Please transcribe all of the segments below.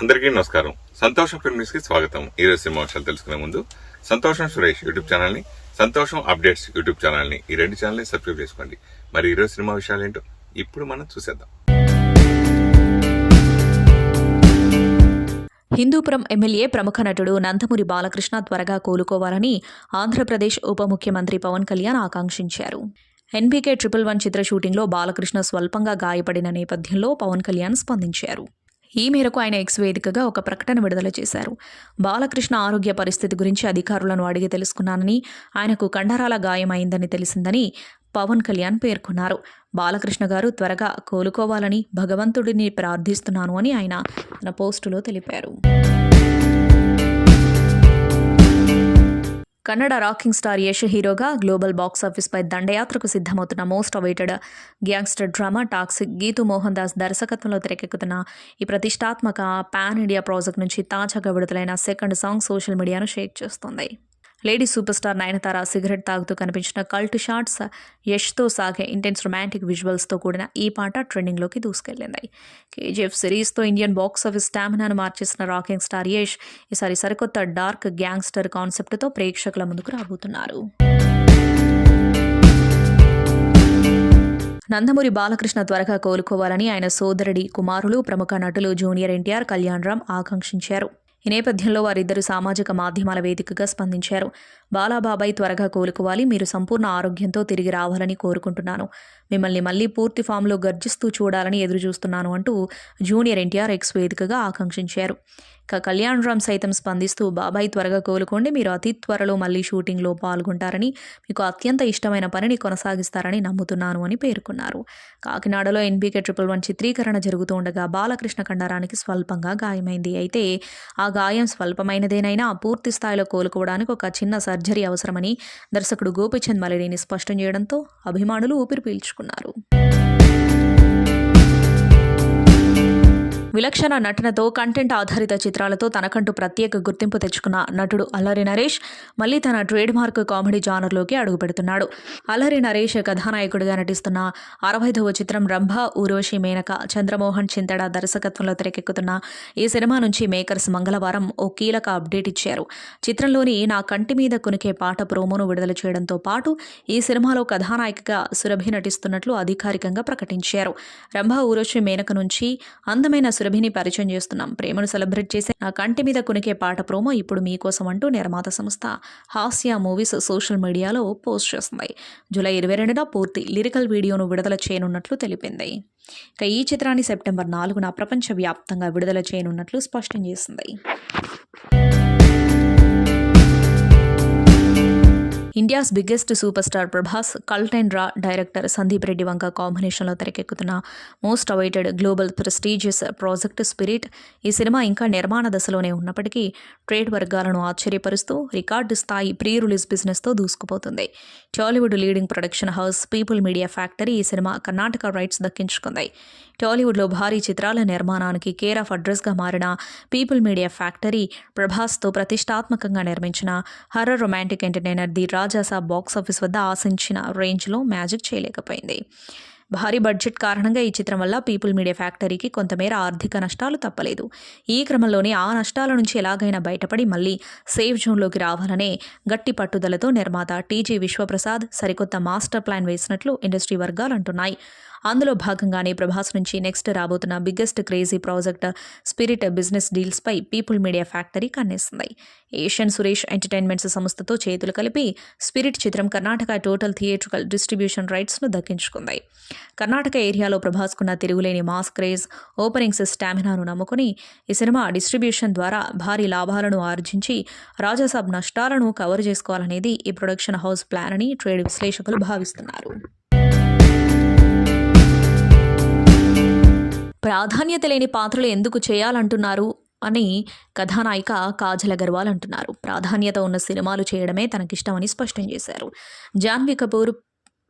అందరికీ నమస్కారం. సంతోషం ఫిల్మ్ న్యూస్ కి స్వాగతం. ఈరోజు సినిమా విషయాలు తెలుసుకునే ముందు సంతోషం సురేష్ యూట్యూబ్ ఛానల్ ని, సంతోషం అప్డేట్స్ యూట్యూబ్ ఛానల్ ని, ఈ రెండు ఛానల్ ని సబ్స్క్రైబ్ చేసుకోండి. మరి ఈరోజు సినిమా విషయాలు ఏంటో ఇప్పుడు మనం చూసేద్దాం. హిందూపురం ఎమ్మెల్యే ప్రముఖ నటుడు నందమూరి బాలకృష్ణ త్వరగా కోలుకోవాలని ఆంధ్రప్రదేశ్ ఉప ముఖ్యమంత్రి పవన్ కళ్యాణ్ ఆకాంక్షించారు. ఎన్బీకే 111 చిత్ర షూటింగ్లో బాలకృష్ణ స్వల్పంగా గాయపడిన నేపథ్యంలో పవన్ కళ్యాణ్ స్పందించారు. ఈ మేరకు ఆయన ఎక్స్ వేదికగా ఒక ప్రకటన విడుదల చేశారు. బాలకృష్ణ ఆరోగ్య పరిస్థితి గురించి అధికారులను అడిగి తెలుసుకున్నానని, ఆయనకు కండరాల గాయమైందని తెలిసిందని పవన్ కళ్యాణ్ పేర్కొన్నారు. బాలకృష్ణ గారు త్వరగా కోలుకోవాలని భగవంతుడిని ప్రార్థిస్తున్నాను అని ఆయన తన పోస్టులో తెలిపారు. కన్నడ రాకింగ్ స్టార్ యష్ హీరోగా గ్లోబల్ బాక్సాఫీస్పై దండయాత్రకు సిద్ధమవుతున్న most awaited gangster drama toxic Geetu Mohan Das దర్శకత్వంలో తెరకెక్కుతున్న ఈ ప్రతిష్టాత్మక పాన్ ఇండియా ప్రాజెక్ట్ నుంచి తాజాగా విడుదలైన సెకండ్ సాంగ్ సోషల్ మీడియాను షేక్ చేస్తోంది. Lady super star Nayanthara cigarette తాగుతూ కనిపించిన కల్ట్ షాట్స్, యష్తో సాగే ఇంటెన్స్ రొమాంటిక్ విజువల్స్తో కూడిన ఈ పాట ట్రెండింగ్లోకి దూసుకెళ్లింది. కేజీఎఫ్ సిరీస్తో ఇండియన్ బాక్సాఫీస్ స్టామినాను మార్చేసిన రాకింగ్ స్టార్ యష్ ఈసారి సరికొత్త డార్క్ గ్యాంగ్స్టర్ కాన్సెప్ట్తో ప్రేక్షకుల ముందుకు రాబోతున్నారు. నందమూరి బాలకృష్ణ త్వరగా కోలుకోవాలని ఆయన సోదరుడి కుమారులు ప్రముఖ నటులు జూనియర్ ఎన్టీఆర్, కళ్యాణ్ రామ్ ఆకాంక్షించారు. ఈ నేపథ్యంలో వారిద్దరు సామాజిక మాధ్యమాల వేదికగా స్పందించారు. బాలాబాబాయ్ త్వరగా కోలుకోవాలి, మీరు సంపూర్ణ ఆరోగ్యంతో తిరిగి రావాలని కోరుకుంటున్నాను. మిమ్మల్ని మళ్లీ పూర్తి ఫామ్లో గర్జిస్తూ చూడాలని ఎదురుచూస్తున్నాను అంటూ జూనియర్ ఎన్టీఆర్ ఎక్స్ వేదికగా ఆకాంక్షించారు. ఇక కళ్యాణ్ రామ్ సైతం స్పందిస్తూ, బాబాయ్ త్వరగా కోలుకోండి, మీరు అతి త్వరలో మళ్లీ షూటింగ్లో పాల్గొంటారని, మీకు అత్యంత ఇష్టమైన పనిని కొనసాగిస్తారని నమ్ముతున్నాను అని పేర్కొన్నారు. కాకినాడలో ఎన్బీకే 111 చిత్రీకరణ జరుగుతూ ఉండగా బాలకృష్ణ కండరానికి స్వల్పంగా గాయమైంది. అయితే ఆ గాయం స్వల్పమైనదేనైనా పూర్తి స్థాయిలో కోలుకోవడానికి ఒక చిన్న సర్జరీ అవసరమని దర్శకుడు గోపీచంద్ మలినేని స్పష్టం చేయడంతో అభిమానులు ఊపిరి పీల్చుకున్నారు. విలక్షణ నటనతో కంటెంట్ ఆధారిత చిత్రాలతో తనకంటూ ప్రత్యేక గుర్తింపు తెచ్చుకున్న నటుడు అల్లరి నరేష్ మళ్ళీ తన trade mark comedy జానర్లోకి అడుగుపెడుతున్నాడు. Allari Naresh కథానాయకుడిగా నటిస్తున్న 65వ చిత్రం రంభా ఊర్వశి మేనక చంద్రమోహన్ చింతడ దర్శకత్వంలో తెరకెక్కుతున్న ఈ సినిమా నుంచి మేకర్స్ మంగళవారం ఓ కీలక అప్డేట్ ఇచ్చారు. చిత్రంలోని నా కంటి మీద కునికే పాట ప్రోమోను విడుదల చేయడంతో పాటు ఈ సినిమాలో కథానాయికగా సురభి నటిస్తున్నట్లు అధికారికంగా ప్రకటించారు. రంభా ఊర్వశి మేనక నుంచి అందమైన సురభిని పరిచయం చేస్తున్నాం. ప్రేమను సెలబ్రేట్ చేసే నా కంటి మీద కునికే పాట ప్రోమో ఇప్పుడు మీకోసం అంటూ నిర్మాత సంస్థ హాస్య మూవీస్ సోషల్ మీడియాలో పోస్ట్ చేస్తుంది. జూలై 22న పూర్తి లిరికల్ వీడియోను విడుదల చేయనున్నట్లు తెలిపింది. ఇక ఈ చిత్రాన్ని సెప్టెంబర్ 4న ప్రపంచవ్యాప్తంగా విడుదల చేయనున్నట్లు స్పష్టం చేసింది. India's biggest super star Prabhas, cult and raw director Sandeep Reddy Vanga కాంబినేషన్లో తెరకెక్కుతున్న most awaited global prestigious project spirit. ఈ సినిమా ఇంకా నిర్మాణ దశలోనే ఉన్నప్పటికీ ట్రేడ్ వర్గాలను ఆశ్చర్యపరుస్తూ రికార్డు స్థాయి ప్రీ రిలీజ్ బిజినెస్తో దూసుకుపోతుంది. Tollywood leading production house People Media Factory ఈ సినిమా కర్ణాటక రైట్స్ దక్కించుకుంది. టాలీవుడ్లో భారీ చిత్రాల నిర్మాణానికి కేర్ ఆఫ్ అడ్రస్గా మారిన పీపుల్ మీడియా ఫ్యాక్టరీ ప్రభాస్తో ప్రతిష్టాత్మకంగా నిర్మించిన horror romantic entertainer the Raja Saab box office వద్ద ఆశించిన రేంజ్లో మ్యాజిక్ చేయలేకపోయింది. భారీ బడ్జెట్ కారణంగా ఈ చిత్రం వల్ల పీపుల్ మీడియా ఫ్యాక్టరీకి కొంతమేర ఆర్థిక నష్టాలు తప్పలేదు. ఈ క్రమంలోనే ఆ నష్టాల నుంచి ఎలాగైనా బయటపడి మళ్లీ సేఫ్ జోన్లోకి రావాలనే గట్టి పట్టుదలతో నిర్మాత టీజీ విశ్వప్రసాద్ సరికొత్త మాస్టర్ ప్లాన్ వేసినట్లు ఇండస్ట్రీ వర్గాలు అంటున్నాయి. అందులో భాగంగానే ప్రభాస్ నుంచి నెక్స్ట్ రాబోతున్న biggest crazy project spirit business డీల్స్పై పీపుల్ మీడియా ఫ్యాక్టరీ కన్నేస్తుంది. ఏషియన్ సురేష్ ఎంటర్టైన్మెంట్స్ సంస్థతో చేతులు కలిపి స్పిరిట్ చిత్రం కర్ణాటక టోటల్ థియేట్రికల్ డిస్ట్రిబ్యూషన్ రైట్స్ను దక్కించుకుంది. కర్ణాటక ఏరియాలో ప్రభాస్కున్న తిరుగులేని మాస్ క్రేజ్, ఓపెనింగ్స్ స్టామినాను నమ్ముకుని ఈ సినిమా డిస్ట్రిబ్యూషన్ ద్వారా భారీ లాభాలను ఆర్జించి రాజాసాబ్ నష్టాలను కవర్ చేసుకోవాలనేది ఈ ప్రొడక్షన్ హౌస్ ప్లాన్ అని ట్రేడ్ విశ్లేషకులు భావిస్తున్నారు. ప్రాధాన్యత లేని పాత్రలు ఎందుకు చేయాలంటున్నారు అని కథానాయిక కాజల్ అగర్వాల్ అంటున్నారు. ప్రాధాన్యత ఉన్న సినిమాలు చేయడమే తనకిష్టమని స్పష్టం చేశారు. జాన్వీ కపూర్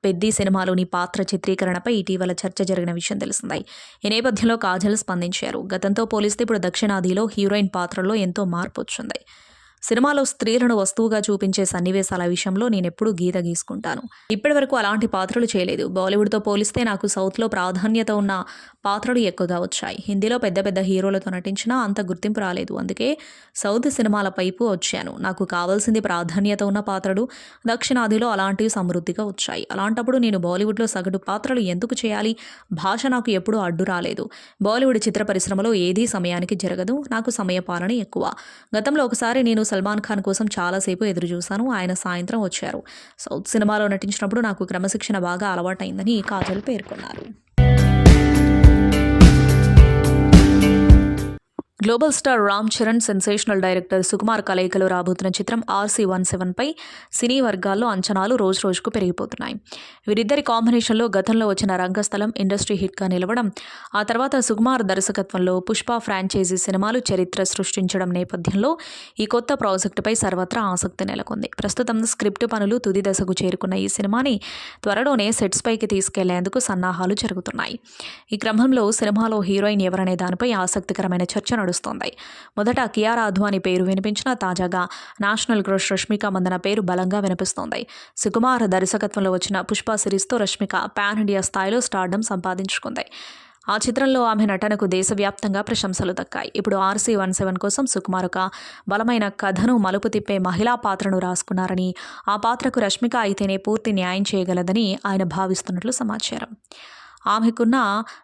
పెద్ది సినిమాలోని పాత్ర చిత్రీకరణపై ఇటీవల చర్చ జరిగిన విషయం తెలిసిందే. ఈ నేపథ్యంలో కాజల్ స్పందించారు. గతంతో పోలిస్తే ఇప్పుడు దక్షిణాదిలో హీరోయిన్ పాత్రలో ఎంతో మార్పు వచ్చింది. సినిమాలో స్త్రీలను వస్తువుగా చూపించే సన్నివేశాల విషయంలో నేనెప్పుడూ గీత గీసుకుంటాను. ఇప్పటివరకు అలాంటి పాత్రలు చేయలేదు. బాలీవుడ్తో పోలిస్తే నాకు సౌత్లో ప్రాధాన్యత ఉన్న పాత్రలు ఎక్కువగా వచ్చాయి. హిందీలో పెద్ద పెద్ద హీరోలతో నటించినా అంత గుర్తింపు రాలేదు. అందుకే సౌత్ సినిమాల వైపు వచ్చాను. నాకు కావాల్సింది ప్రాధాన్యత ఉన్న పాత్రలు. దక్షిణాదిలో అలాంటివి సమృద్ధిగా వచ్చాయి. అలాంటప్పుడు నేను బాలీవుడ్లో సగటు పాత్రలు ఎందుకు చేయాలి? భాష నాకు ఎప్పుడూ అడ్డు రాలేదు. బాలీవుడ్ చిత్ర పరిశ్రమలో ఏదీ సమయానికి జరగదు. నాకు సమయపాలన ఎక్కువ. గతంలో ఒకసారి నేను సల్మాన్ ఖాన్ కోసం చాలాసేపు ఎదురుచూశాను. ఆయన సాయంత్రం వచ్చారు. సౌత్ సినిమాలో నటించినప్పుడు నాకు క్రమశిక్షణ బాగా అలవాటైందని కాజల్ పేర్కొన్నారు. Global star Ram Charan, sensational director Sukumar కలయికలో రాబోతున్న చిత్రం RC-17పై సినీ వర్గాల్లో అంచనాలు రోజురోజుకు పెరిగిపోతున్నాయి. వీరిద్దరి కాంబినేషన్లో గతంలో వచ్చిన రంగస్థలం ఇండస్ట్రీ హిట్గా నిలవడం, ఆ తర్వాత సుకుమార్ దర్శకత్వంలో పుష్ప ఫ్రాంచైజీ సినిమాలు చరిత్ర సృష్టించడం నేపథ్యంలో ఈ కొత్త ప్రాజెక్టుపై సర్వత్రా ఆసక్తి నెలకొంది. ప్రస్తుతం స్క్రిప్ట్ పనులు తుది దశకు చేరుకున్న ఈ సినిమాని త్వరలోనే సెట్స్ పైకి తీసుకెళ్లేందుకు సన్నాహాలు జరుగుతున్నాయి. ఈ క్రమంలో సినిమాలో హీరోయిన్ ఎవరనే దానిపై ఆసక్తికరమైన చర్చ నడుస్తోంది. మొదట కియారా అద్వానీ పేరు వినిపించిన తాజాగా నేషనల్ క్రష్ రష్మిక మందన పేరు బలంగా వినిపిస్తోంది. సుకుమార్ దర్శకత్వంలో వచ్చిన పుష్ప సిరీస్తో రష్మిక పాన్ ఇండియా స్థాయిలో స్టార్డమ్ సంపాదించుకుంది. ఆ చిత్రంలో ఆమె నటనకు దేశవ్యాప్తంగా ప్రశంసలు దక్కాయి. ఇప్పుడు RC-17 కోసం సుకుమార్ ఒక బలమైన కథను మలుపు తిప్పే మహిళా పాత్రను రాసుకున్నారని, ఆ పాత్రకు రష్మిక అయితేనే పూర్తి న్యాయం చేయగలదని ఆయన భావిస్తున్నట్లు సమాచారం. ఆమెకున్న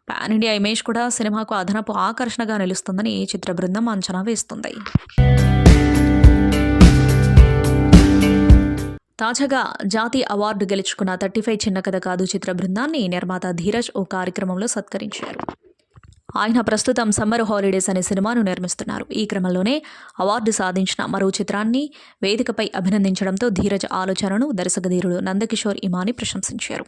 పాన్ ఇండియా ఇమేజ్ కూడా సినిమాకు అదనపు ఆకర్షణగా నిలుస్తుందని చిత్ర బృందం అంచనా వేస్తుంది. తాజాగా జాతీయ అవార్డు గెలుచుకున్న 35 చిన్న కథ కాదు చిత్ర బృందాన్ని నిర్మాత ధీరజ్ ఓ కార్యక్రమంలో సత్కరించారు. ఆయన ప్రస్తుతం సమ్మర్ హాలిడేస్ అనే సినిమాను నిర్మిస్తున్నారు. ఈ క్రమంలోనే అవార్డు సాధించిన మరో చిత్రాన్ని వేదికపై అభినందించడంతో ధీరజ్ ఆలోచనను దర్శకధీరుడు నందకిషోర్ ఇమాని ప్రశంసించారు.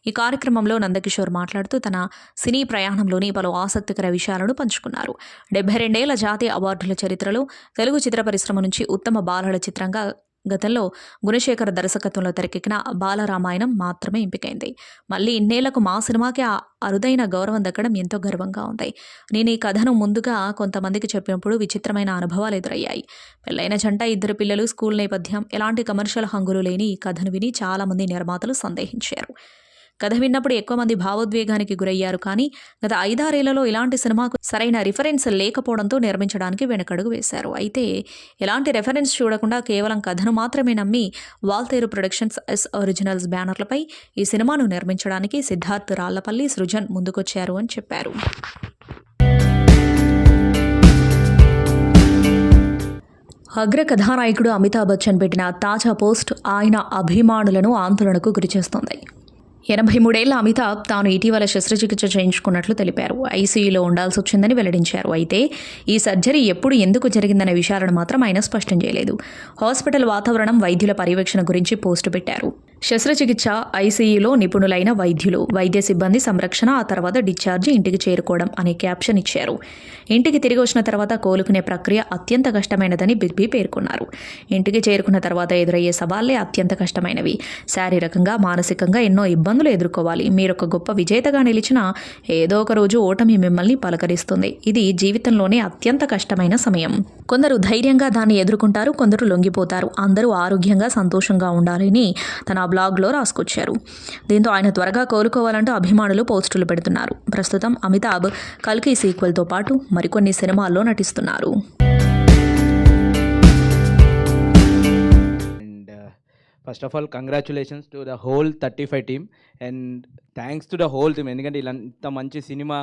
ఈ కార్యక్రమంలో నందకిషోర్ మాట్లాడుతూ తన సినీ ప్రయాణంలోని పలు ఆసక్తికర విషయాలను పంచుకున్నారు. 72 ఏళ్ల జాతీయ అవార్డుల చరిత్రలో తెలుగు చిత్ర పరిశ్రమ నుంచి ఉత్తమ బాలల చిత్రంగా గతంలో గుణశేఖర్ దర్శకత్వంలో తెరకెక్కిన బాలరామాయణం మాత్రమే ఎంపికైంది. మళ్ళీ ఇన్నేళ్లకు మా సినిమాకి ఆ అరుదైన గౌరవం దక్కడం ఎంతో గర్వంగా ఉంది. నేను ఈ కథను ముందుగా కొంతమందికి చెప్పినప్పుడు విచిత్రమైన అనుభవాలు ఎదురయ్యాయి. పెళ్లైన జంట, 2 పిల్లలు, స్కూల్ నేపథ్యం, ఎలాంటి కమర్షియల్ హంగులు లేని ఈ కథను విని చాలామంది నిర్మాతలు సందేహించారు. కథ విన్నప్పుడు ఎక్కువ మంది భావోద్వేగానికి గురయ్యారు. కానీ గత 5-6 ఏళ్లలో ఇలాంటి సినిమాకు సరైన రిఫరెన్స్ లేకపోవడంతో నిర్మించడానికి వెనకడుగు వేశారు. అయితే ఎలాంటి రెఫరెన్స్ చూడకుండా కేవలం కథను మాత్రమే నమ్మి వాల్తేరు ప్రొడక్షన్స్, ఎస్ ఒరిజినల్స్ బ్యానర్లపై ఈ సినిమాను నిర్మించడానికి సిద్ధార్థ్ రాళ్లపల్లి, సృజన్ ముందుకొచ్చారు అని చెప్పారు. అగ్ర కథానాయకుడు అమితాబ్ బచ్చన్ పెట్టిన తాజా పోస్ట్ ఆయన అభిమానులను ఆందోళనకు గురిచేస్తోంది. 83 ఏళ్ల అమితాబ్ తాను ఇటీవల శస్త్రచికిత్స చేయించుకున్నట్లు తెలిపారు. ఐసీయూలో ఉండాల్సి వచ్చిందని వెల్లడించారు. అయితే ఈ సర్జరీ ఎప్పుడు, ఎందుకు జరిగిందనే విషయాలను మాత్రం ఆయన స్పష్టం చేయలేదు. హాస్పిటల్ వాతావరణం, వైద్యుల పర్యవేక్షణ గురించి పోస్టు పెట్టారు. శస్త్రచికిత్స, ఐసీయూలో నిపుణులైన వైద్యులు, వైద్య సిబ్బంది సంరక్షణ, ఆ తర్వాత డిశ్చార్జి, ఇంటికి చేరుకోవడం అనే క్యాప్షన్ ఇచ్చారు. ఇంటికి తిరిగి వచ్చిన తర్వాత కోలుకునే ప్రక్రియ అత్యంత కష్టమైనదని బిగ్ బి పేర్కొన్నారు. ఇంటికి చేరుకున్న తర్వాత ఎదురయ్యే సవాళ్లే అత్యంత కష్టమైనవి. శారీరకంగా, మానసికంగా ఎన్నో ఇబ్బందులు ఎదుర్కోవాలి. మీరొక గొప్ప విజేతగా నిలిచినా ఏదో ఒక రోజు ఓటమి మిమ్మల్ని పలకరిస్తుంది. ఇది జీవితంలోనే అత్యంత కష్టమైన సమయం. కొందరు ధైర్యంగా దాన్ని ఎదుర్కొంటారు, కొందరు లొంగిపోతారు. అందరూ ఆరోగ్యంగా, సంతోషంగా ఉండాలని తన బ్లాగ్లో రాసుకొచ్చారు. దీంతో ఆయన త్వరగా కోలుకోవాలంటూ అభిమానులు పోస్టులు పెడుతున్నారు. ప్రస్తుతం అమితాబ్ కల్కి సీక్వెల్తో పాటు మరికొన్ని సినిమాల్లో నటిస్తున్నారు. First of all congratulations to the whole 35 team and thanks to the whole team. ఎందుకంటే ఇలా ఇంత మంచి సినిమా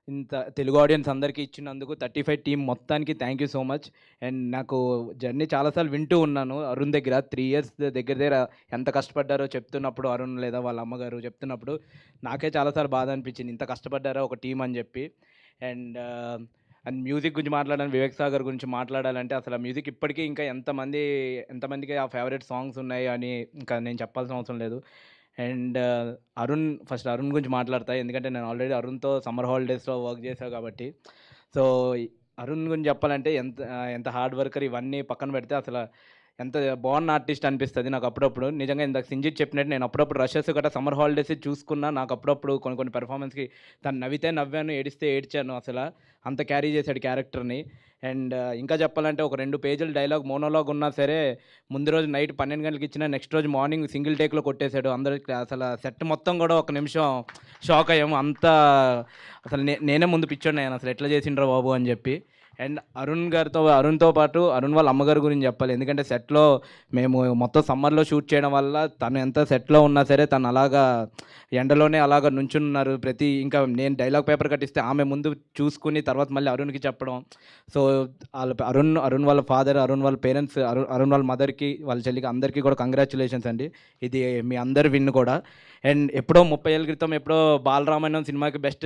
ఇంత తెలుగు ఆడియన్స్ అందరికీ ఇచ్చినందుకు 35 టీమ్ మొత్తానికి thank you so much. And నాకు జర్నీ చాలాసార్లు వింటూ ఉన్నాను అరుణ్ దగ్గర. 3 years దగ్గర ఎంత కష్టపడ్డారో చెప్తున్నప్పుడు, అరుణ్ లేదా వాళ్ళ అమ్మగారు చెప్తున్నప్పుడు నాకే చాలాసార్లు బాధ అనిపించింది, ఇంత కష్టపడ్డారో ఒక టీం అని చెప్పి. అండ్ మ్యూజిక్ గురించి మాట్లాడాలని, వివేక్ సాగర్ గురించి మాట్లాడాలంటే అసలు ఆ మ్యూజిక్ ఇప్పటికీ ఇంకా ఎంతమందికి ఆ ఫేవరెట్ సాంగ్స్ ఉన్నాయి అని ఇంకా నేను చెప్పాల్సిన అవసరం లేదు. అండ్ అరుణ్ గురించి మాట్లాడతా, ఎందుకంటే నేను ఆల్రెడీ అరుణ్తో సమ్మర్ హాలిడేస్లో వర్క్ చేశాను కాబట్టి. సో అరుణ్ గురించి చెప్పాలంటే ఎంత హార్డ్ వర్కర్, ఇవన్నీ పక్కన పెడితే అసలు ఎంత బాగున్న ఆర్టిస్ట్ అనిపిస్తుంది నాకు అప్పుడప్పుడు. నిజంగా ఇందాక సింజిత్ చెప్పినట్టు నేను అప్పుడప్పుడు రషెస్ గట్రా సమ్మర్ హాలిడేస్ చూసుకున్నా. నాకు అప్పుడప్పుడు కొన్ని కొన్ని పెర్ఫార్మెన్స్‌కి తను నవ్వితే నవ్వాను, ఏడిస్తే ఏడ్చాను. అంత క్యారీ చేశాడు క్యారెక్టర్‌ని. అండ్ ఇంకా చెప్పాలంటే ఒక 2 పేజీల డైలాగ్ మోనోలాగ్ ఉన్నా సరే, ముందు రోజు నైట్ 12 గంటలకి ఇచ్చినా నెక్స్ట్ రోజు మార్నింగ్ సింగిల్ టేక్‌లో కొట్టేశాడు. అందరికి సెట్ మొత్తం కూడా ఒక నిమిషం షాక్ అయ్యాము. నేనే ముందు పిచ్చోడినయ్యాను అసలు ఎట్లా చేసిండ్రా బాబు అని చెప్పి. అండ్ అరుణ్‌తో పాటు అరుణ్ వాళ్ళ అమ్మగారి గురించి చెప్పాలి. ఎందుకంటే సెట్‌లో మేము మొత్తం సమ్మర్‌లో షూట్ చేయడం వల్ల తను ఎంత సెట్‌లో ఉన్నా సరే తను అలాగా ఎండలోనే అలాగా నుంచున్నారు. ఇంకా నేను డైలాగ్ పేపర్ కట్టిస్తే ఆమె ముందు చూసుకుని తర్వాత మళ్ళీ అరుణ్‌కి చెప్పడం. సో, అరుణ్ వాళ్ళ ఫాదర్, అరుణ్ వాళ్ళ పేరెంట్స్, అరుణ్ వాళ్ళ మదర్‌కి, వాళ్ళ చెల్లికి అందరికీ కూడా కంగ్రాచ్యులేషన్స్ అండి. ఇది మీ అందరి విన్ కూడా. అండ్ ఎప్పుడో 30 ఏళ్ల క్రితం బాలరామాయణం సినిమాకి బెస్ట్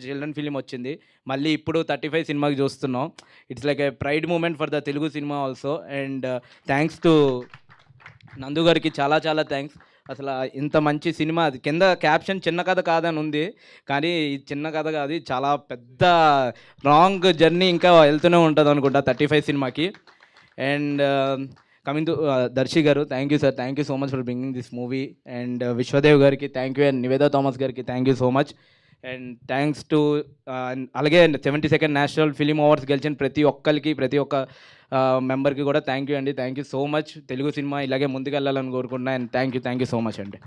చిల్డ్రన్ ఫిలిం వచ్చింది. మళ్ళీ ఇప్పుడు 35 సినిమాకి చూస్తున్నాం. It's like a pride moment for the Telugu cinema also. And thanks to Nandu గారికి చాలా చాలా థ్యాంక్స్. ఇంత మంచి సినిమా, అది కింద క్యాప్షన్ చిన్న కథ కాదని ఉంది. కానీ ఇది చిన్న కథ కాదు, ఇది చాలా పెద్ద రాంగ్ జర్నీ ఇంకా వెళ్తూనే ఉంటుంది అనుకుంటా 35 సినిమాకి. And coming to Darshi garu, thank you sir, thank you so much for bringing this movie. And Vishwadev గారికి thank you, and Niveda Thomas గారికి thank you so much. And thanks to అలాగే 72nd నేషనల్ ఫిలిం అవార్డ్స్ గెలిచిన ప్రతి ఒక్క మెంబర్కి కూడా థ్యాంక్ యూ అండి. Thank you so much. Telugu cinema ఇలాగే ముందుకెళ్ళాలని కోరుకుంటున్నా. And thank you so much అండి.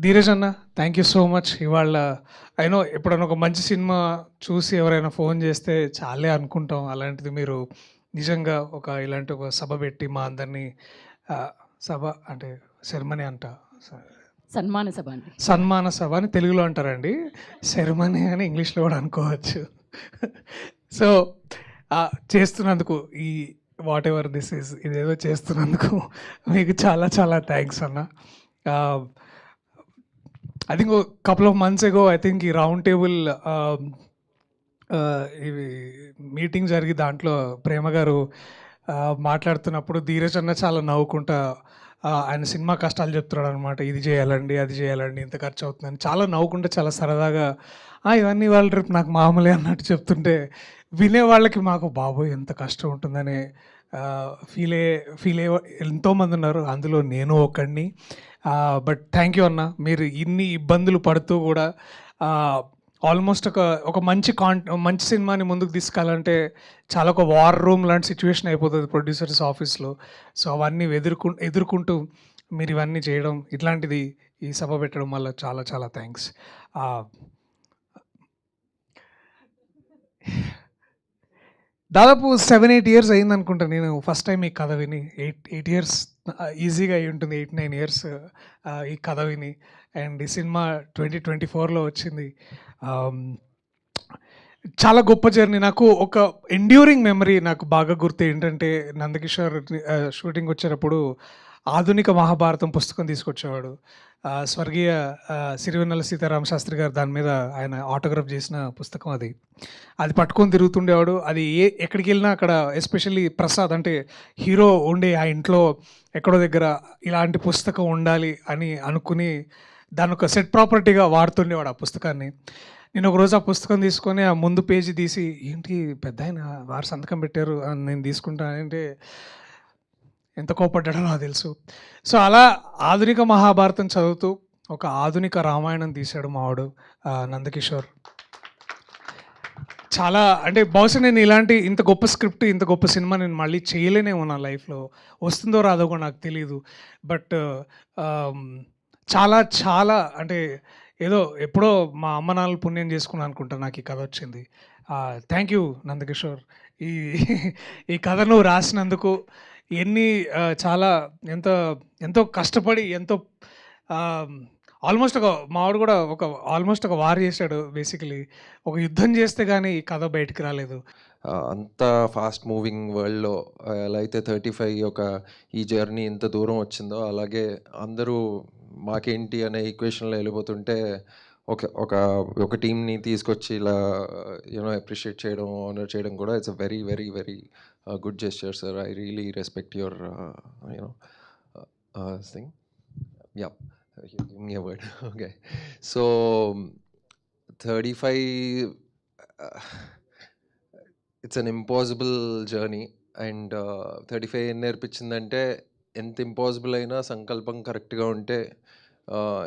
ధీరజ్ అన్న, థ్యాంక్ యూ సో మచ్. ఇవాళ అయినో ఎప్పుడైనా ఒక మంచి సినిమా చూసి ఎవరైనా ఫోన్ చేస్తే చాలే అనుకుంటాం. అలాంటిది మీరు నిజంగా ఇలాంటి ఒక సభ పెట్టి మా అందరినీ సభ అంటే సెరమనీ అంట, సన్మాన సభ అని తెలుగులో అంటారండి, సెరమనీ అని ఇంగ్లీష్లో కూడా అనుకోవచ్చు. సో చేస్తున్నందుకు ఈ వాట్ ఎవర్ దిస్ ఈజ్ ఇదేదో చేస్తున్నందుకు మీకు చాలా చాలా థ్యాంక్స్ అన్న. I think couple of months ago I think ఈ రౌండ్ టేబుల్ ఇవి మీటింగ్ జరిగి దాంట్లో ప్రేమ గారు మాట్లాడుతున్నప్పుడు ధీరజ్ అన్న చాలా నవ్వుకుంటా ఆయన సినిమా కష్టాలు చెప్తున్నాడు అనమాట. ఇది చేయాలండి, అది చేయాలండి, ఇంత ఖర్చు అవుతుందని చాలా నవ్వుకుంటే చాలా సరదాగా ఇవన్నీ వాళ్ళు రేపు నాకు మామూలే అన్నట్టు చెప్తుంటే వినే వాళ్ళకి మాకు బాబోయ్ ఎంత కష్టం ఉంటుందని ఫీల్ అయ్యే ఎంతోమంది ఉన్నారు, అందులో నేను ఒకడిని. బట్ థ్యాంక్ యూ అన్న, మీరు ఇన్ని ఇబ్బందులు పడుతూ కూడా ఆల్మోస్ట్ ఒక మంచి సినిమాని ముందుకు తీసుకెళ్ళాలంటే చాలా ఒక వార్ రూమ్ లాంటి సిచ్యువేషన్ అయిపోతుంది ప్రొడ్యూసర్స్ ఆఫీస్లో. సో అవన్నీ ఎదుర్కొంటూ మీరు ఇవన్నీ చేయడం, ఇట్లాంటిది ఈ సభ పెట్టడం వల్ల చాలా చాలా థ్యాంక్స్. దాదాపు 7-8 ఇయర్స్ అయింది అనుకుంటా నేను ఫస్ట్ టైం ఈ కథ విని. 8 ఇయర్స్ ఈజీగా అయి ఉంటుంది, 8-9 ఇయర్స్ ఈ కథ విని. అండ్ ఈ సినిమా 2024లో వచ్చింది. చాలా గొప్ప జర్నీ. నాకు ఒక ఎండ్యూరింగ్ మెమరీ నాకు బాగా గుర్తు ఏంటంటే, నందకిషోర్ షూటింగ్ వచ్చేటప్పుడు ఆధునిక మహాభారతం పుస్తకం తీసుకొచ్చేవాడు. స్వర్గీయ సిరివెన్నెల సీతారామ శాస్త్రి గారు దాని మీద ఆయన ఆటోగ్రాఫ్ చేసిన పుస్తకం అది పట్టుకొని తిరుగుతుండేవాడు. అది ఎక్కడికి వెళ్ళినా అక్కడ ఎస్పెషల్లీ ప్రసాద్ అంటే హీరో ఉండే ఆ ఇంట్లో ఎక్కడో దగ్గర ఇలాంటి పుస్తకం ఉండాలి అని అనుకుని దాని ఒక సెట్ ప్రాపర్టీగా వాడుతుండేవాడు ఆ పుస్తకాన్ని. నేను ఒకరోజు ఆ పుస్తకం తీసుకొని ఆ ముందు పేజీ తీసి, ఏంటి పెద్ద ఆయన వారు సంతకం పెట్టారు అని నేను తీసుకుంటానంటే ఎంత కోపడ్డాడో నాకు తెలుసు. సో అలా ఆధునిక మహాభారతం చదువుతూ ఒక ఆధునిక రామాయణం తీశాడు మావాడు నందకిషోర్. చాలా అంటే బహుశా నేను ఇంత గొప్ప స్క్రిప్ట్, ఇంత గొప్ప సినిమా నేను మళ్ళీ చేయలేనేమో నా లైఫ్లో. వస్తుందో రాదో కూడా నాకు తెలీదు. బట్ చాలా చాలా అంటే ఏదో ఎప్పుడో మా అమ్మ నాన్నలు పుణ్యం చేసుకున్నాను అనుకుంటా నాకు ఈ కథ వచ్చింది. థ్యాంక్ యూ నందకిషోర్, ఈ కథ నువ్వు రాసినందుకు. చాలా ఎంతో కష్టపడి ఆల్మోస్ట్ మావాడు కూడా ఆల్మోస్ట్ ఒక వార్ చేశాడు. బేసికలీ ఒక యుద్ధం చేస్తే కానీ ఈ కథ బయటికి రాలేదు. అంత ఫాస్ట్ మూవింగ్ వరల్డ్లో ఎలా అయితే 35 ఈ జర్నీ ఇంత దూరం వచ్చిందో, అలాగే అందరూ మాకేంటి అనే ఈక్వేషన్లో వెళ్ళిపోతుంటే ఒక టీమ్ని తీసుకొచ్చి ఇలా అప్రిషియేట్ చేయడం, ఆనర్ చేయడం కూడా it's a very very very good gesture sir. I really respect your thing. Yeah, give me a word. Okay, so 35 it's an impossible journey. And 35 ఏం నేర్పించిందంటే ఎంత ఇంపాసిబుల్ అయినా సంకల్పం కరెక్ట్గా ఉంటే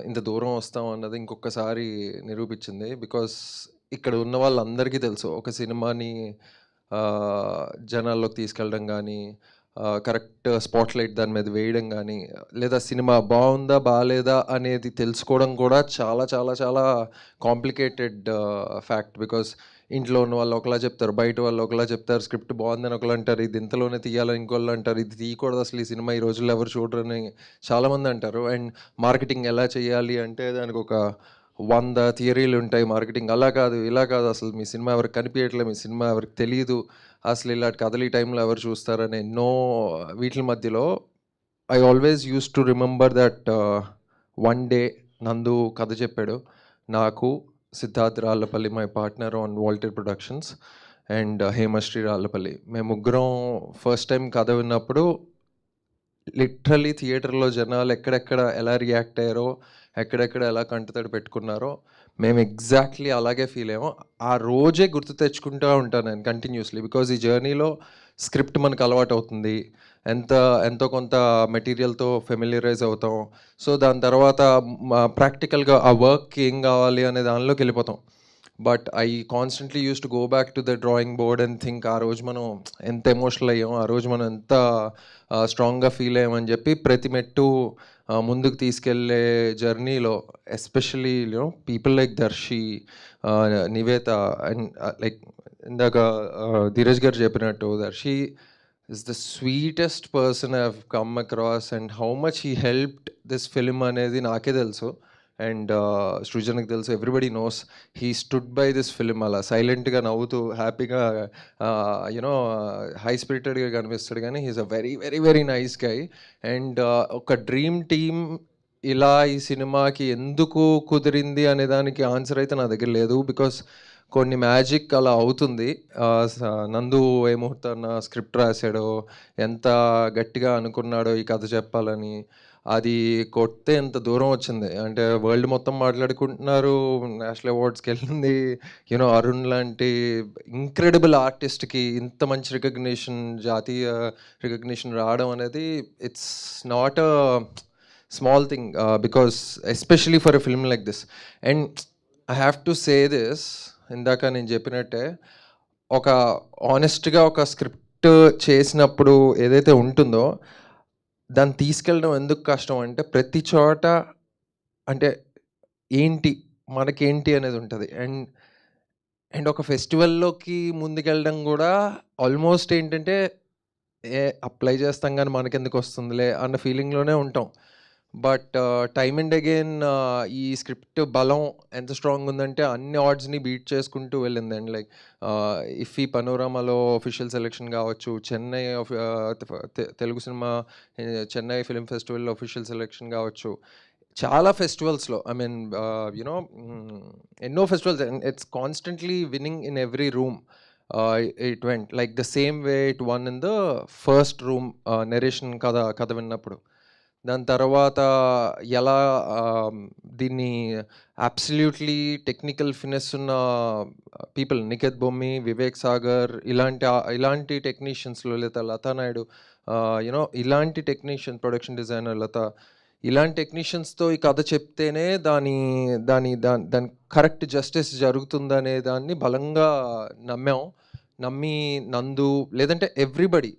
ఇంత దూరం వస్తాం అన్నది ఇంకొకసారి నిరూపించింది. బికాస్ ఇక్కడ ఉన్న వాళ్ళందరికీ తెలుసు ఒక సినిమాని జనాల్లోకి తీసుకెళ్ళడం కానీ, కరెక్ట్ స్పాట్లైట్ దాని మీద వేయడం కానీ, లేదా సినిమా బాగుందా బాగాలేదా అనేది తెలుసుకోవడం కూడా చాలా చాలా చాలా కాంప్లికేటెడ్ ఫ్యాక్ట్. బికాస్ ఇంట్లో ఉన్న వాళ్ళు ఒకలా చెప్తారు, బయట వాళ్ళు ఒకలా చెప్తారు, స్క్రిప్ట్ బాగుందని ఒకళ్ళు అంటారు, ఇది ఇంతలోనే తీయాలని ఇంకోళ్ళు అంటారు, ఇది తీయకూడదు అసలు ఈ సినిమా ఈ రోజుల్లో ఎవరు చూడరని చాలామంది అంటారు. అండ్ మార్కెటింగ్ ఎలా చేయాలి అంటే దానికి ఒక 100 థియరీలు ఉంటాయి. మార్కెటింగ్ అలా కాదు ఇలా కాదు, అసలు మీ సినిమా ఎవరికి కనిపించట్లేదు, మీ సినిమా ఎవరికి తెలియదు, అసలు ఇలాంటి కథలు ఈ టైంలో ఎవరు చూస్తారని ఎన్నో వీటి మధ్యలో I always use to remember that one day Nandu కథ చెప్పాడు నాకు, Siddharth Rallapalli my partner on Walter productions, and Hemashree Rallapalli. మేము ముగ్గురం ఫస్ట్ టైం కథ విన్నప్పుడు లిటరలీ థియేటర్లో జనాలు ఎక్కడెక్కడ ఎలా రియాక్ట్ అయ్యారో, ఎక్కడెక్కడ ఎలా కంటతడి పెట్టుకున్నారో మేము ఎగ్జాక్ట్లీ అలాగే ఫీల్ అయ్యాము. ఆ రోజే గుర్తు తెచ్చుకుంటూ ఉంటాను నేను కంటిన్యూస్లీ. బికాజ్ ఈ జర్నీలో స్క్రిప్ట్ మనకు అలవాటు అవుతుంది, ఎంతో కొంత మెటీరియల్తో ఫెమిలియరైజ్ అవుతాం. సో దాని తర్వాత ప్రాక్టికల్గా ఆ వర్క్కి ఏం కావాలి అనే దానిలోకి వెళ్ళిపోతాం. But I constantly use to go back to the drawing board and think ఆ రోజు మనం ఎంత ఎమోషనల్ అయ్యాం, ఆ రోజు మనం ఎంత స్ట్రాంగ్గా ఫీల్ అయ్యామని చెప్పి ప్రతి మెట్టు ముందుకు తీసుకెళ్లే జర్నీలో especially people like Darshi, Niveda and like ఇందాక ధీరజ్ గారు చెప్పినట్టు Darsi is the sweetest person I've come across, and how much he helped this film అనేది నాకే తెలుసు, అండ్ సృజనకి తెలుసు, everybody knows. He stood by this film అలా సైలెంట్గా నవ్వుతూ హ్యాపీగా యునో హై స్పిరిటెడ్గా కనిపిస్తాడు, కానీ he's a very very very nice guy. And ఒక డ్రీమ్ టీమ్ ఇలా ఈ సినిమాకి ఎందుకు కుదిరింది అనే దానికి ఆన్సర్ అయితే నా దగ్గర లేదు. బికాస్ కొన్ని మ్యాజిక్ అలా అవుతుంది. నందు ఏ ముహూర్తాన్న స్క్రిప్ట్ రాశాడో, ఎంత గట్టిగా అనుకున్నాడో ఈ కథ చెప్పాలని, అది కొడితే ఎంత దూరం వచ్చింది అంటే వరల్డ్ మొత్తం మాట్లాడుకుంటున్నారు, నేషనల్ అవార్డ్స్కి వెళ్ళింది. యూనో అరుణ్ లాంటి ఇంక్రెడిబుల్ ఆర్టిస్ట్కి ఇంత మంచి రికగ్నిషన్, జాతీయ రికగ్నిషన్ రావడం అనేది it's not a small thing, because especially for a film like this. And I have to say this, ఇందాక నేను చెప్పినట్టే ఒక ఆనెస్ట్గా ఒక స్క్రిప్ట్ చేసినప్పుడు ఏదైతే ఉంటుందో దాన్ని తీసుకెళ్ళడం ఎందుకు కష్టం అంటే ప్రతి చోట అంటే ఏంటి మనకేంటి అనేది ఉంటుంది. అండ్ ఒక ఫెస్టివల్లోకి ముందుకెళ్ళడం కూడా ఆల్మోస్ట్ ఏంటంటే అప్లై చేస్తాం కానీ మనకెందుకు వస్తుందిలే అన్న ఫీలింగ్లోనే ఉంటాం. బట్ టైమ్ అండ్ అగైన్ ఈ స్క్రిప్ట్ బలం ఎంత స్ట్రాంగ్ ఉందంటే అన్ని ఆర్డ్స్ని బీట్ చేసుకుంటూ వెళ్ళింది. అండ్ లైక్ ఇఫీ పనోరామాలో ఆఫీషియల్ సెలెక్షన్ కావచ్చు, చెన్నై తెలుగు సినిమా చెన్నై ఫిలిం ఫెస్టివల్లో ఆఫీషియల్ సెలెక్షన్ కావచ్చు, చాలా ఫెస్టివల్స్లో ఐ మీన్ యునో ఎన్నో festivals, it's constantly winning in every room. It went like the same way it won in the first room narration కథ విన్నప్పుడు. దాని తర్వాత ఎలా దీన్ని అబ్సల్యూట్లీ టెక్నికల్ ఫినెస్ ఉన్న పీపుల్, నిఖిత్ బొమ్మి, వివేక్ సాగర్, ఇలాంటి టెక్నీషియన్స్లో, లేదా లతా నాయుడు, యూనో ఇలాంటి టెక్నీషియన్, ప్రొడక్షన్ డిజైనర్ లత, ఇలాంటి టెక్నీషియన్స్తో ఈ కథ చెప్తేనే దాని కరెక్ట్ జస్టిస్ జరుగుతుందనే దాన్ని బలంగా నమ్మి నందు, లేదంటే everybody,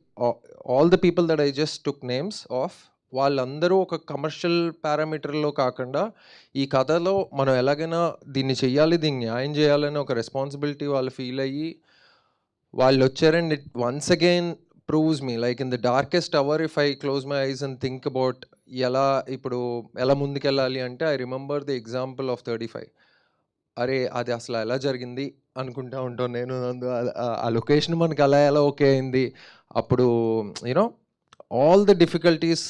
all the people that I just took names of, వాళ్ళందరూ ఒక కమర్షియల్ పారామీటర్లో కాకుండా ఈ కథలో మనం ఎలాగైనా దీన్ని చెయ్యాలి, దీన్ని న్యాయం చేయాలని ఒక రెస్పాన్సిబిలిటీ వాళ్ళు ఫీల్ అయ్యి వాళ్ళు వచ్చారండి. It once again proves me like in the darkest hour if I close my eyes and think about ఎలా ముందుకెళ్ళాలి అంటే I remember the example of 35. అరే అది అసలు ఎలా జరిగింది అనుకుంటా ఉంటాను నేను. ఆ లొకేషన్ మనకి ఎలా ఓకే అయింది, అప్పుడు you know all the difficulties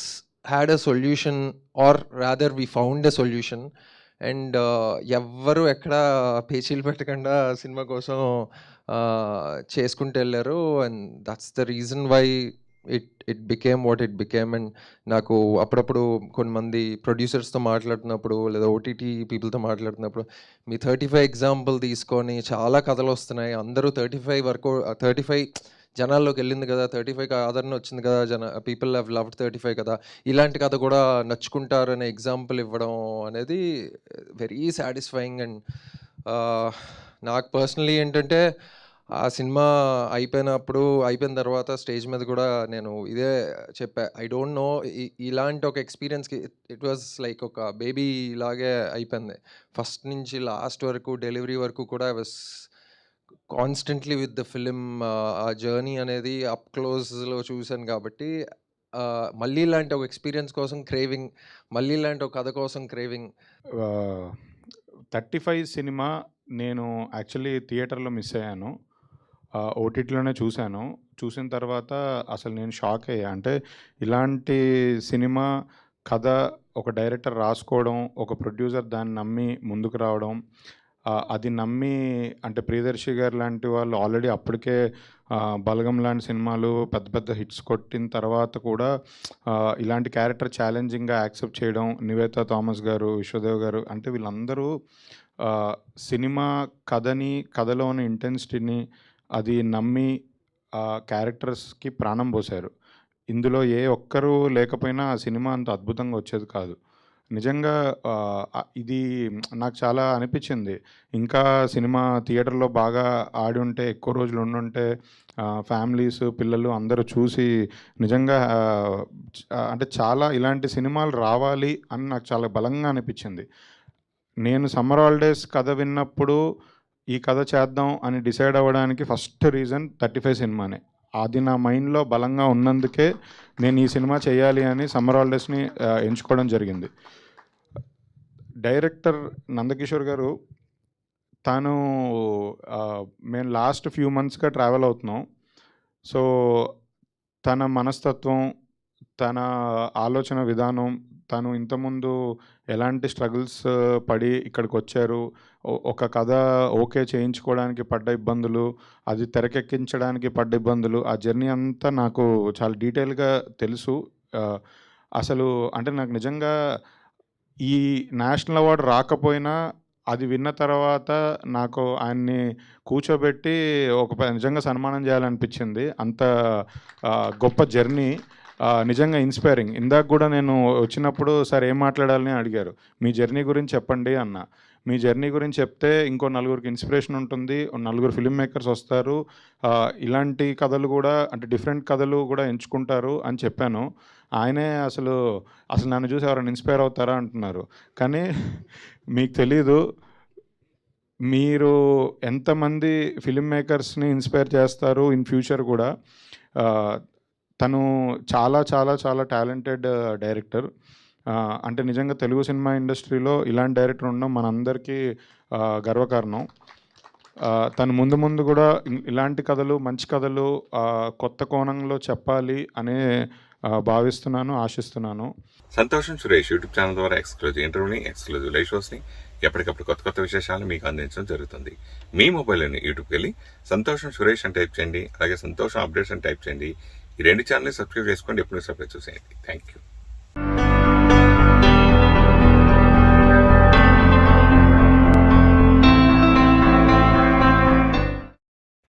had a solution, or rather we found a solution. And ఎవ్వరు ఎక్కడ పేచీలు పెట్టకుండా సినిమా కోసం చేసుకుంటూ వెళ్ళారు. And that's the reason why it became what it became. And నాకు అప్పుడప్పుడు కొంతమంది ప్రొడ్యూసర్స్తో మాట్లాడుతున్నప్పుడు, లేదా ఓటీటీ పీపుల్తో మాట్లాడుతున్నప్పుడు, మీ 35 ఎగ్జాంపుల్ తీసుకొని చాలా కథలు వస్తున్నాయి, అందరూ 35 వరకు 35 జనాల్లోకి వెళ్ళింది కదా, 35కి ఆదరణ వచ్చింది కదా, పీపుల్ హ్యావ్ లవ్డ్ 35 కదా, ఇలాంటి కథ కూడా నచ్చుకుంటారనే ఎగ్జాంపుల్ ఇవ్వడం అనేది వెరీ సాటిస్ఫైయింగ్. అండ్ నాకు పర్సనలీ ఏంటంటే ఆ సినిమా అయిపోయిన తర్వాత స్టేజ్ మీద కూడా నేను ఇదే చెప్పా, ఐ డోంట్ నో ఇలాంటి ఒక ఎక్స్పీరియన్స్కి ఇట్ వాజ్ లైక్ ఒక బేబీ లాగే అయిపోయింది. ఫస్ట్ నుంచి లాస్ట్ వరకు డెలివరీ వరకు కూడా I was constantly with the film. ఆ జర్నీ అనేది అప్ క్లోజ్లో చూశాను కాబట్టి మళ్ళీ ఇలాంటి ఒక ఎక్స్పీరియన్స్ కోసం క్రేవింగ్, మళ్ళీ ఇలాంటి ఒక కథ కోసం క్రేవింగ్. 35 సినిమా నేను యాక్చువల్లీ థియేటర్లో మిస్ అయ్యాను. ఓటీటీలోనే చూశాను. చూసిన తర్వాత అసలు నేను షాక్ అయ్యా. అంటే ఇలాంటి సినిమా కథ ఒక డైరెక్టర్ రాసుకోవడం, ఒక ప్రొడ్యూసర్ దాన్ని నమ్మి ముందుకు రావడం, అది నమ్మి అంటే ప్రియదర్శి గారు లాంటి వాళ్ళు ఆల్రెడీ అప్పటికే బలగం లాంటి సినిమాలు పెద్ద పెద్ద హిట్స్ కొట్టిన తర్వాత కూడా ఇలాంటి క్యారెక్టర్ ఛాలెంజింగ్గా యాక్సెప్ట్ చేయడం, నివేతా థామస్ గారు, విశ్వదేవ్ గారు, అంటే వీళ్ళందరూ సినిమా కథలోని ఇంటెన్సిటీని అది నమ్మి క్యారెక్టర్స్కి ప్రాణం పోశారు. ఇందులో ఏ ఒక్కరూ లేకపోయినా ఆ సినిమా అంత అద్భుతంగా వచ్చేది కాదు. నిజంగా ఇది నాకు చాలా అనిపించింది. ఇంకా సినిమా థియేటర్లో బాగా ఆడి ఉంటే, ఎక్కువ రోజులు ఉండుంటే ఫ్యామిలీస్, పిల్లలు అందరూ చూసి నిజంగా అంటే చాలా ఇలాంటి సినిమాలు రావాలి అని నాకు చాలా బలంగా అనిపించింది. నేను సమ్మర్ హాలిడేస్ కథ విన్నప్పుడు ఈ కథ చేద్దాం అని డిసైడ్ అవ్వడానికి ఫస్ట్ రీజన్ 35 సినిమానే. అది నా మైండ్లో బలంగా ఉన్నందుకే నేను ఈ సినిమా చేయాలి అని సమ్మర్ హాలిడేస్ని ఎంచుకోవడం జరిగింది. డైరెక్టర్ నందకిషోర్ గారు మేము లాస్ట్ ఫ్యూ మంత్స్గా ట్రావెల్ అవుతున్నాం. సో తన మనస్తత్వం, తన ఆలోచన విధానం, తను ఇంతకుముందు ఎలాంటి స్ట్రగుల్స్ పడి ఇక్కడికి వచ్చారు, ఒక కథ ఓకే చేయించుకోవడానికి పడ్డ ఇబ్బందులు, అది తెరకెక్కించడానికి పడ్డ ఇబ్బందులు, ఆ జర్నీ అంతా నాకు చాలా డీటెయిల్గా తెలుసు. అసలు అంటే నాకు నిజంగా ఈ నేషనల్ అవార్డు రాకపోయినా అది విన్న తర్వాత నాకు ఆయన్ని కూర్చోబెట్టి నిజంగా సన్మానం చేయాలనిపించింది. అంత గొప్ప జర్నీ, నిజంగా ఇన్స్పైరింగ్. ఇందాక కూడా నేను వచ్చినప్పుడు సార్ ఏం మాట్లాడాలని అడిగారు, మీ జర్నీ గురించి చెప్పండి అన్న. మీ జర్నీ గురించి చెప్తే ఇంకో నలుగురికి ఇన్స్పిరేషన్ ఉంటుంది, నలుగురు ఫిల్మ్ మేకర్స్ వస్తారు, ఇలాంటి కథలు కూడా అంటే డిఫరెంట్ కథలు కూడా ఎంచుకుంటారు అని చెప్పాను. ఆయనే అసలు నన్ను చూసి ఎవరైనా ఇన్స్పైర్ అవుతారా అంటున్నారు. కానీ మీకు తెలీదు, మీరు ఎంతమంది ఫిల్మ్ మేకర్స్ని ఇన్స్పైర్ చేస్తారు ఇన్ ఫ్యూచర్ కూడా. తను చాలా చాలా చాలా టాలెంటెడ్ డైరెక్టర్. అంటే నిజంగా తెలుగు సినిమా ఇండస్ట్రీలో ఇలాంటి డైరెక్టర్ ఉండడం మనందరికీ గర్వకారణం. తను ముందు కూడా ఇలాంటి కథలు, మంచి కథలు కొత్త కోణంలో చెప్పాలి అనే భావిస్తున్నాను, ఆశిస్తున్నాను. సంతోషం సురేష్ యూట్యూబ్ ఛానల్ ద్వారా ఎక్స్క్లూజివ్ ఇంటర్వ్యూని, ఎక్స్క్లూజివ్ లైవ్ షోస్ని, ఎప్పటికప్పుడు కొత్త విశేషాలను మీకు అందించడం జరుగుతుంది. మీ మొబైల్లోని యూట్యూబ్కి వెళ్ళి సంతోషం సురేష్ అని టైప్ చేయండి, అలాగే సంతోషం అప్డేట్స్ అని టైప్ చేయండి. ఈ రెండు ఛానల్ని సబ్స్క్రైబ్ చేసుకోండి, ఎప్పుడు సబ్స్క్రైబ్ చూసేయండి. Thank you.